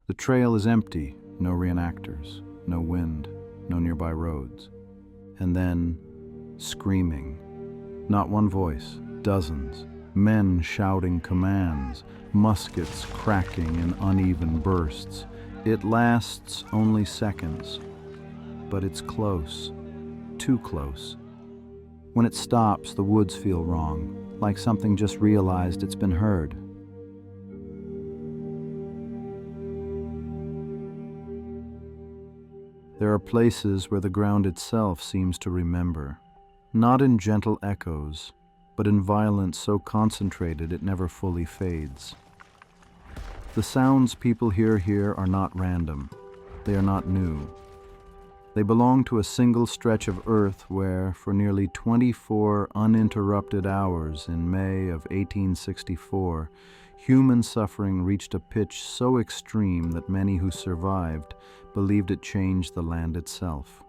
The trail is empty, no reenactors, no wind, no nearby roads. And then, screaming. Not one voice, dozens. Men shouting commands, muskets cracking in uneven bursts. It lasts only seconds, but it's close, too close. When it stops, the woods feel wrong, like something just realized it's been heard. There are places where the ground itself seems to remember, not in gentle echoes, but in violence so concentrated it never fully fades. The sounds people hear here are not random. They are not new. They belong to a single stretch of earth where, for nearly 24 uninterrupted hours in May of 1864, human suffering reached a pitch so extreme that many who survived believed it changed the land itself.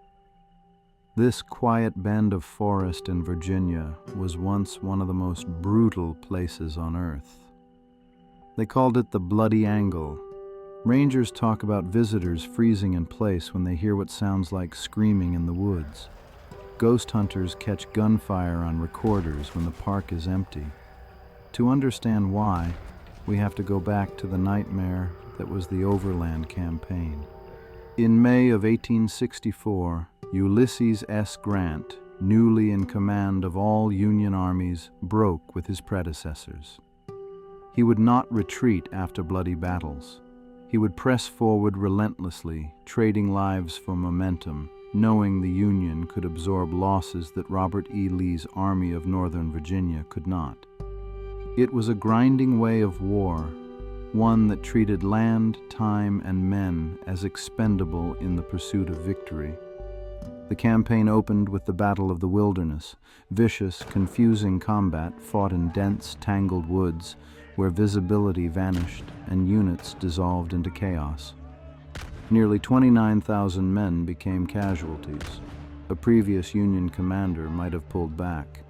This quiet bend of forest in Virginia was once one of the most brutal places on earth. They called it the Bloody Angle. Rangers talk about visitors freezing in place when they hear what sounds like screaming in the woods. Ghost hunters catch gunfire on recorders when the park is empty. To understand why, we have to go back to the nightmare that was the Overland Campaign. In May of 1864, Ulysses S. Grant, newly in command of all Union armies, broke with his predecessors. He would not retreat after bloody battles. He would press forward relentlessly, trading lives for momentum, knowing the Union could absorb losses that Robert E. Lee's Army of Northern Virginia could not. It was a grinding way of war, one that treated land, time, and men as expendable in the pursuit of victory. The campaign opened with the Battle of the Wilderness, vicious, confusing combat fought in dense, tangled woods where visibility vanished and units dissolved into chaos. Nearly 29,000 men became casualties. A previous Union commander might have pulled back.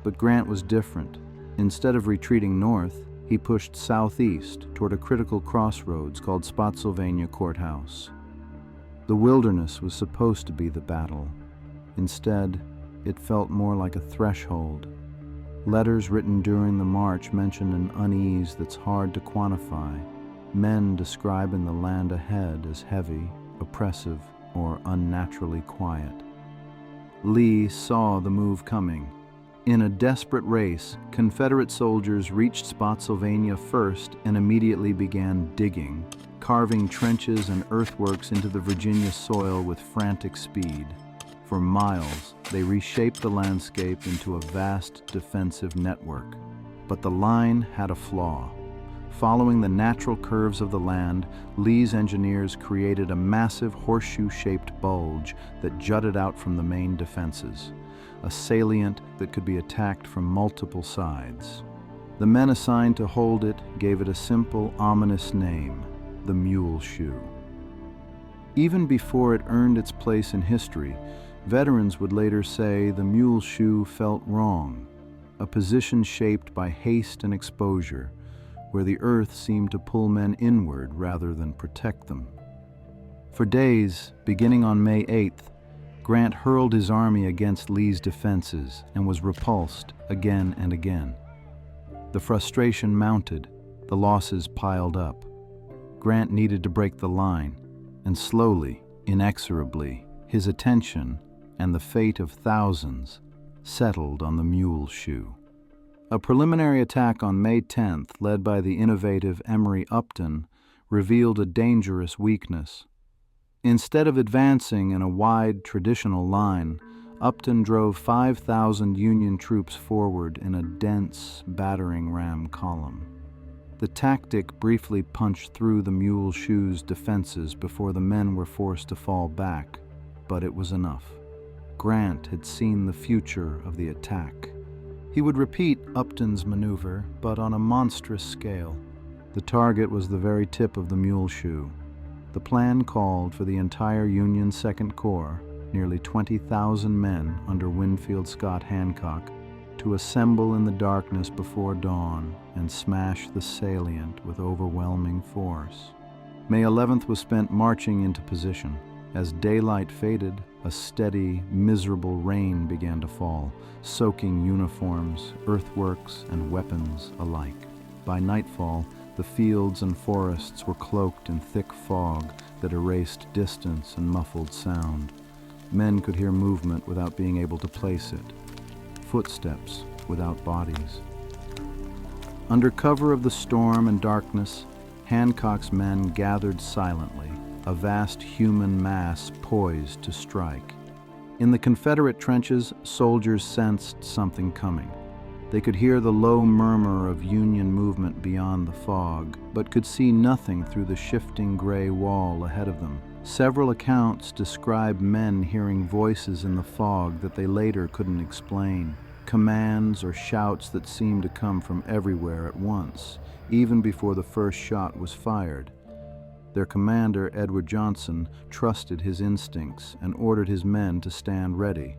But Grant was different. Instead of retreating north, he pushed southeast toward a critical crossroads called Spotsylvania Court House. The wilderness was supposed to be the battle. Instead, it felt more like a threshold. Letters written during the march mention an unease that's hard to quantify, men describing the land ahead as heavy, oppressive, or unnaturally quiet. Lee saw the move coming. In a desperate race, Confederate soldiers reached Spotsylvania first and immediately began digging, carving trenches and earthworks into the Virginia soil with frantic speed. For miles, they reshaped the landscape into a vast defensive network. But the line had a flaw. Following the natural curves of the land, Lee's engineers created a massive horseshoe-shaped bulge that jutted out from the main defenses, a salient that could be attacked from multiple sides. The men assigned to hold it gave it a simple, ominous name, the Mule Shoe. Even before it earned its place in history, veterans would later say the Mule Shoe felt wrong, a position shaped by haste and exposure, where the earth seemed to pull men inward rather than protect them. For days, beginning on May 8th, Grant hurled his army against Lee's defenses and was repulsed again and again. The frustration mounted, the losses piled up. Grant needed to break the line, and slowly, inexorably, his attention and the fate of thousands settled on the Mule Shoe. A preliminary attack on May 10th, led by the innovative Emory Upton, revealed a dangerous weakness. Instead of advancing in a wide, traditional line, Upton drove 5,000 Union troops forward in a dense, battering ram column. The tactic briefly punched through the Mule Shoe's defenses before the men were forced to fall back, but it was enough. Grant had seen the future of the attack. He would repeat Upton's maneuver, but on a monstrous scale. The target was the very tip of the Mule Shoe. The plan called for the entire Union Second Corps, nearly 20,000 men under Winfield Scott Hancock, to assemble in the darkness before dawn and smash the salient with overwhelming force. May 11th was spent marching into position. As daylight faded, a steady, miserable rain began to fall, soaking uniforms, earthworks, and weapons alike. By nightfall, the fields and forests were cloaked in thick fog that erased distance and muffled sound. Men could hear movement without being able to place it, footsteps without bodies. Under cover of the storm and darkness, Hancock's men gathered silently, a vast human mass poised to strike. In the Confederate trenches, soldiers sensed something coming. They could hear the low murmur of Union movement beyond the fog, but could see nothing through the shifting gray wall ahead of them. Several accounts describe men hearing voices in the fog that they later couldn't explain, commands or shouts that seemed to come from everywhere at once, even before the first shot was fired. Their commander, Edward Johnson, trusted his instincts and ordered his men to stand ready.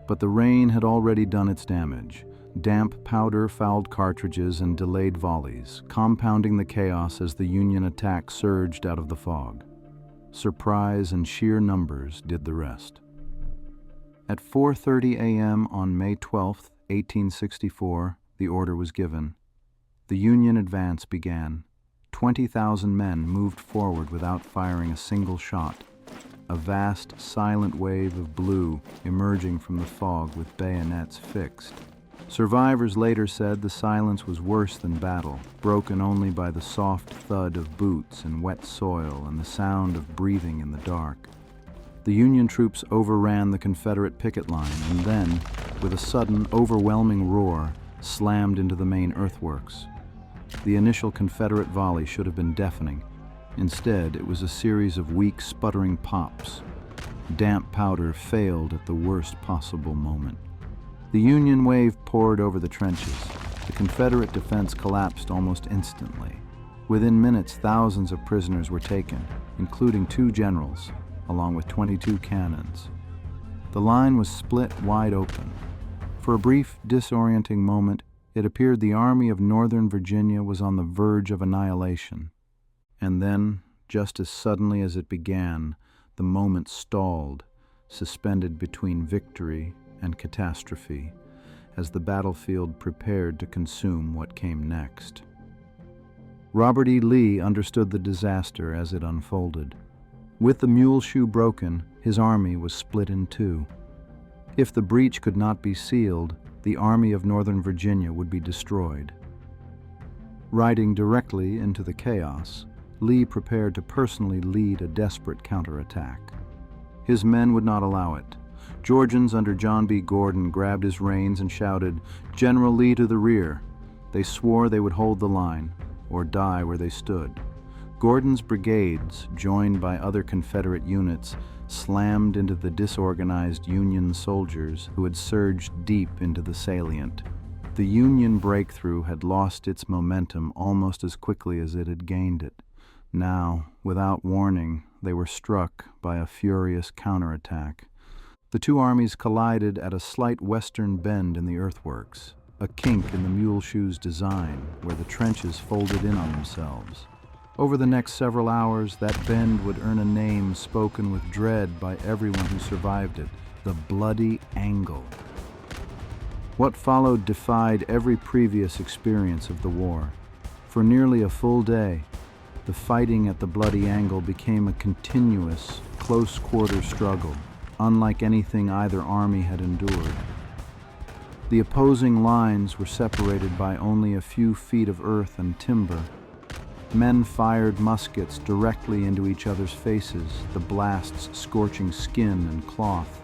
But the rain had already done its damage. Damp powder fouled cartridges and delayed volleys, compounding the chaos as the Union attack surged out of the fog. Surprise and sheer numbers did the rest. At 4:30 a.m. on May 12, 1864, the order was given. The Union advance began. 20,000 men moved forward without firing a single shot. A vast, silent wave of blue emerging from the fog with bayonets fixed. Survivors later said the silence was worse than battle, broken only by the soft thud of boots in wet soil and the sound of breathing in the dark. The Union troops overran the Confederate picket line and then, with a sudden, overwhelming roar, slammed into the main earthworks. The initial Confederate volley should have been deafening. Instead, it was a series of weak, sputtering pops. Damp powder failed at the worst possible moment. The Union wave poured over the trenches. The Confederate defense collapsed almost instantly. Within minutes, thousands of prisoners were taken, including 2 generals, along with 22 cannons. The line was split wide open. For a brief, disorienting moment, it appeared the Army of Northern Virginia was on the verge of annihilation. And then, just as suddenly as it began, the moment stalled, suspended between victory and catastrophe, as the battlefield prepared to consume what came next. Robert E. Lee understood the disaster as it unfolded. With the Mule Shoe broken, his army was split in 2. If the breach could not be sealed, the Army of Northern Virginia would be destroyed. Riding directly into the chaos, Lee prepared to personally lead a desperate counterattack. His men would not allow it. Georgians under John B. Gordon grabbed his reins and shouted, "General Lee to the rear." They swore they would hold the line, or die where they stood. Gordon's brigades, joined by other Confederate units, slammed into the disorganized Union soldiers who had surged deep into the salient. The Union breakthrough had lost its momentum almost as quickly as it had gained it. Now, without warning, they were struck by a furious counterattack. The 2 armies collided at a slight western bend in the earthworks, a kink in the Mule Shoe's design where the trenches folded in on themselves. Over the next several hours, that bend would earn a name spoken with dread by everyone who survived it, the Bloody Angle. What followed defied every previous experience of the war. For nearly a full day, the fighting at the Bloody Angle became a continuous, close-quarter struggle, unlike anything either army had endured. The opposing lines were separated by only a few feet of earth and timber. Men fired muskets directly into each other's faces, the blasts scorching skin and cloth.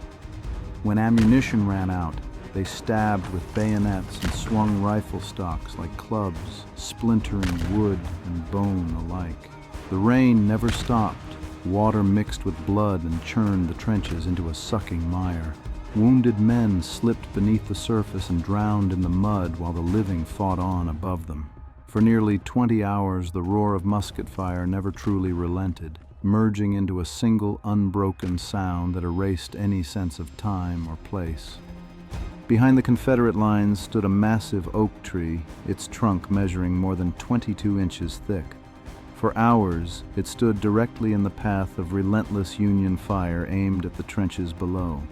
When ammunition ran out, they stabbed with bayonets and swung rifle stocks like clubs, splintering wood and bone alike. The rain never stopped. Water mixed with blood and churned the trenches into a sucking mire. Wounded men slipped beneath the surface and drowned in the mud while the living fought on above them. For nearly 20 hours, the roar of musket fire never truly relented, merging into a single unbroken sound that erased any sense of time or place. Behind the Confederate lines stood a massive oak tree, its trunk measuring more than 22 inches thick. For hours, it stood directly in the path of relentless Union fire aimed at the trenches below.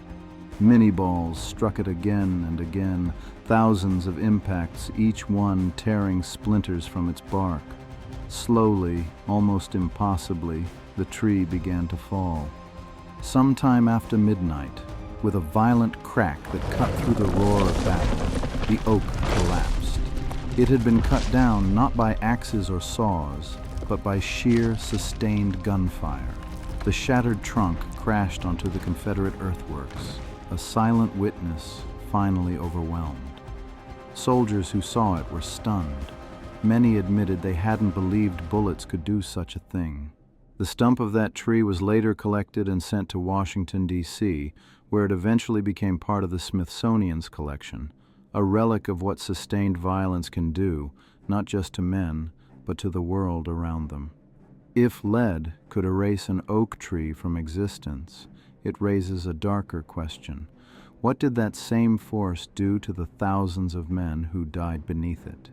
Mini-balls struck it again and again, thousands of impacts, each one tearing splinters from its bark. Slowly, almost impossibly, the tree began to fall. Sometime after midnight, with a violent crack that cut through the roar of battle, the oak collapsed. It had been cut down not by axes or saws, but by sheer, sustained gunfire. The shattered trunk crashed onto the Confederate earthworks, a silent witness finally overwhelmed. Soldiers who saw it were stunned. Many admitted they hadn't believed bullets could do such a thing. The stump of that tree was later collected and sent to Washington, D.C., where it eventually became part of the Smithsonian's collection, a relic of what sustained violence can do, not just to men, but to the world around them. If lead could erase an oak tree from existence, it raises a darker question. What did that same force do to the thousands of men who died beneath it?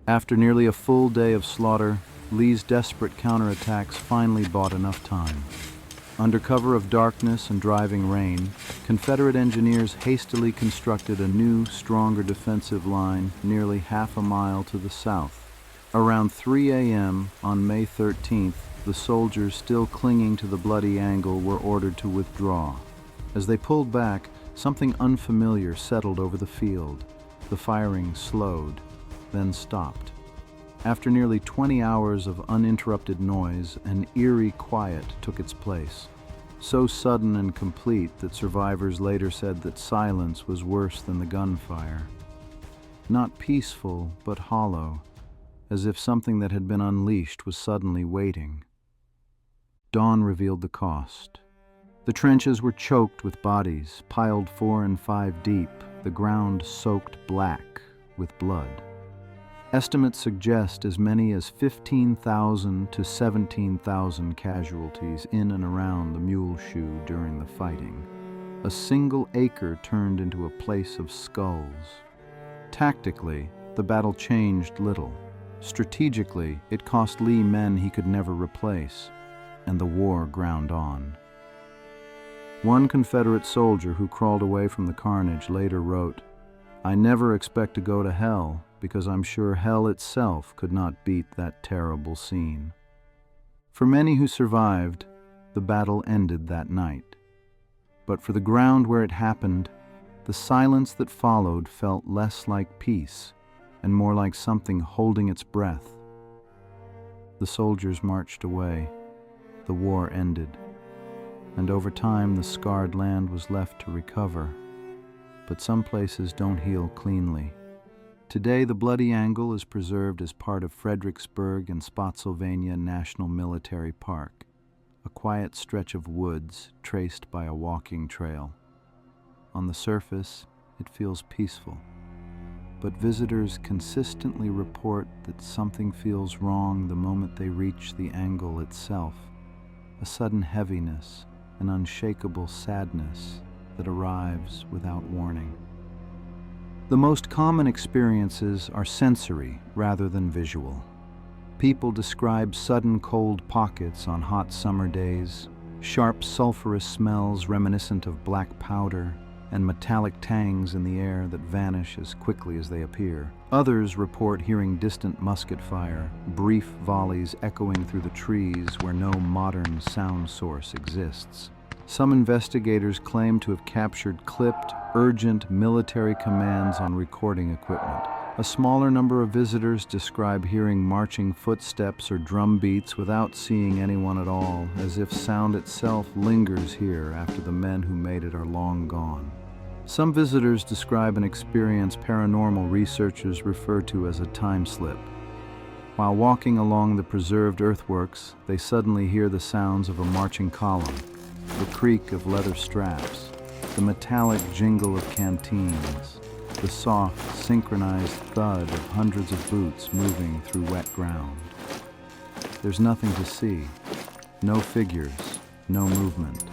After nearly a full day of slaughter, Lee's desperate counterattacks finally bought enough time. Under cover of darkness and driving rain, Confederate engineers hastily constructed a new, stronger defensive line nearly half a mile to the south. Around 3 a.m. on May 13th, the soldiers still clinging to the bloody angle were ordered to withdraw. As they pulled back, something unfamiliar settled over the field. The firing slowed, then stopped. After nearly 20 hours of uninterrupted noise, an eerie quiet took its place, so sudden and complete that survivors later said that silence was worse than the gunfire. Not peaceful, but hollow, as if something that had been unleashed was suddenly waiting. Dawn revealed the cost. The trenches were choked with bodies, piled 4 and 5 deep, the ground soaked black with blood. Estimates suggest as many as 15,000 to 17,000 casualties in and around the Mule Shoe during the fighting. A single acre turned into a place of skulls. Tactically, the battle changed little. Strategically, it cost Lee men he could never replace, and the war ground on. One Confederate soldier who crawled away from the carnage later wrote, "I never expect to go to hell, because I'm sure hell itself could not beat that terrible scene." For many who survived, the battle ended that night. But for the ground where it happened, the silence that followed felt less like peace and more like something holding its breath. The soldiers marched away. The war ended. And over time, the scarred land was left to recover. But some places don't heal cleanly. Today, the bloody angle is preserved as part of Fredericksburg and Spotsylvania National Military Park, a quiet stretch of woods traced by a walking trail. On the surface, it feels peaceful, but visitors consistently report that something feels wrong the moment they reach the angle itself, a sudden heaviness, an unshakable sadness that arrives without warning. The most common experiences are sensory rather than visual. People describe sudden cold pockets on hot summer days, sharp sulfurous smells reminiscent of black powder, and metallic tangs in the air that vanish as quickly as they appear. Others report hearing distant musket fire, brief volleys echoing through the trees where no modern sound source exists. Some investigators claim to have captured clipped, urgent military commands on recording equipment. A smaller number of visitors describe hearing marching footsteps or drum beats without seeing anyone at all, as if sound itself lingers here after the men who made it are long gone. Some visitors describe an experience paranormal researchers refer to as a time slip. While walking along the preserved earthworks, they suddenly hear the sounds of a marching column, the creak of leather straps, the metallic jingle of canteens, the soft, synchronized thud of hundreds of boots moving through wet ground. There's nothing to see, no figures, no movement,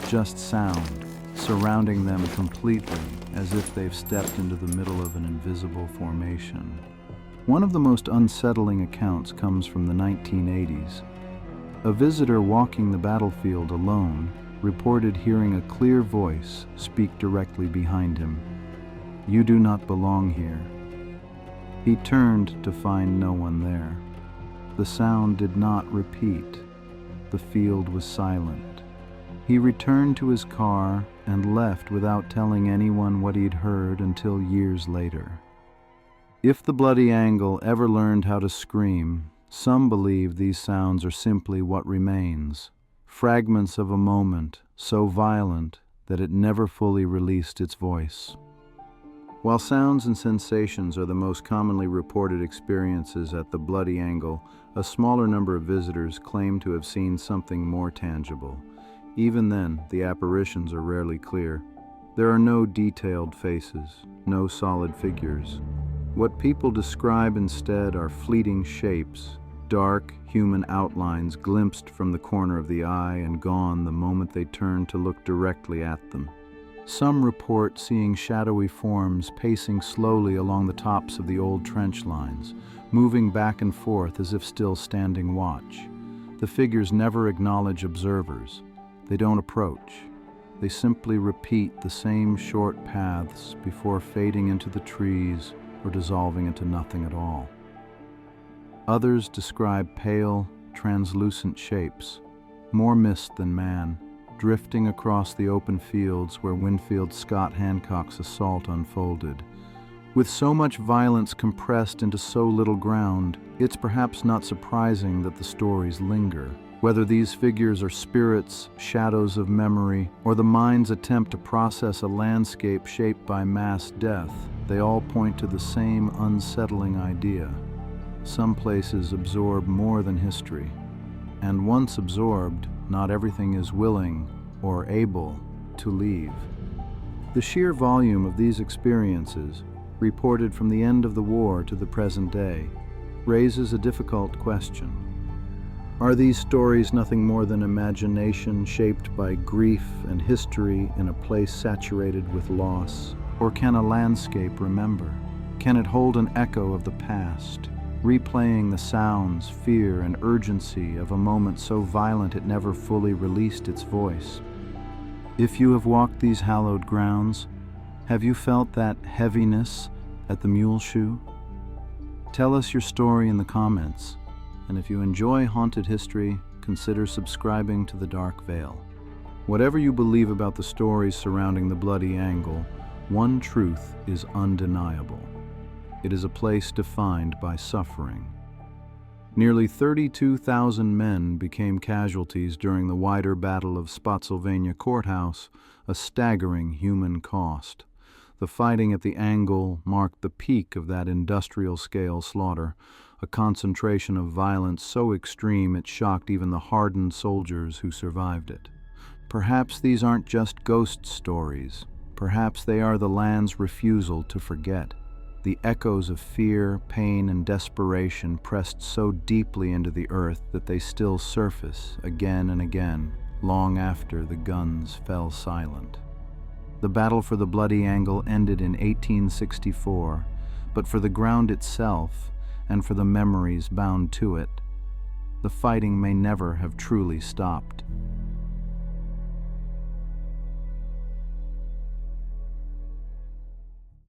just sound, surrounding them completely as if they've stepped into the middle of an invisible formation. One of the most unsettling accounts comes from the 1980s. A visitor walking the battlefield alone reported hearing a clear voice speak directly behind him. "You do not belong here." He turned to find no one there. The sound did not repeat. The field was silent. He returned to his car and left without telling anyone what he'd heard until years later. If the Bloody Angle ever learned how to scream, some believe these sounds are simply what remains, fragments of a moment so violent that it never fully released its voice. While sounds and sensations are the most commonly reported experiences at the Bloody Angle, a smaller number of visitors claim to have seen something more tangible. Even then, the apparitions are rarely clear. There are no detailed faces, no solid figures. What people describe instead are fleeting shapes, dark human outlines glimpsed from the corner of the eye and gone the moment they turn to look directly at them. Some report seeing shadowy forms pacing slowly along the tops of the old trench lines, moving back and forth as if still standing watch. The figures never acknowledge observers. They don't approach. They simply repeat the same short paths before fading into the trees or dissolving into nothing at all. Others describe pale, translucent shapes, more mist than man, drifting across the open fields where Winfield Scott Hancock's assault unfolded. With so much violence compressed into so little ground, it's perhaps not surprising that the stories linger. Whether these figures are spirits, shadows of memory, or the mind's attempt to process a landscape shaped by mass death, they all point to the same unsettling idea. Some places absorb more than history, and once absorbed, not everything is willing or able to leave. The sheer volume of these experiences, reported from the end of the war to the present day, raises a difficult question. Are these stories nothing more than imagination shaped by grief and history in a place saturated with loss? Or can a landscape remember? Can it hold an echo of the past, replaying the sounds, fear, and urgency of a moment so violent it never fully released its voice? If you have walked these hallowed grounds, have you felt that heaviness at the Mule Shoe? Tell us your story in the comments, and if you enjoy haunted history, consider subscribing to The Dark Veil. Whatever you believe about the stories surrounding the Bloody Angle, one truth is undeniable. It is a place defined by suffering. Nearly 32,000 men became casualties during the wider Battle of Spotsylvania Court House, a staggering human cost. The fighting at the Angle marked the peak of that industrial-scale slaughter, a concentration of violence so extreme it shocked even the hardened soldiers who survived it. Perhaps these aren't just ghost stories. Perhaps they are the land's refusal to forget. The echoes of fear, pain, and desperation pressed so deeply into the earth that they still surface again and again, long after the guns fell silent. The battle for the Bloody Angle ended in 1864, but for the ground itself, and for the memories bound to it, the fighting may never have truly stopped.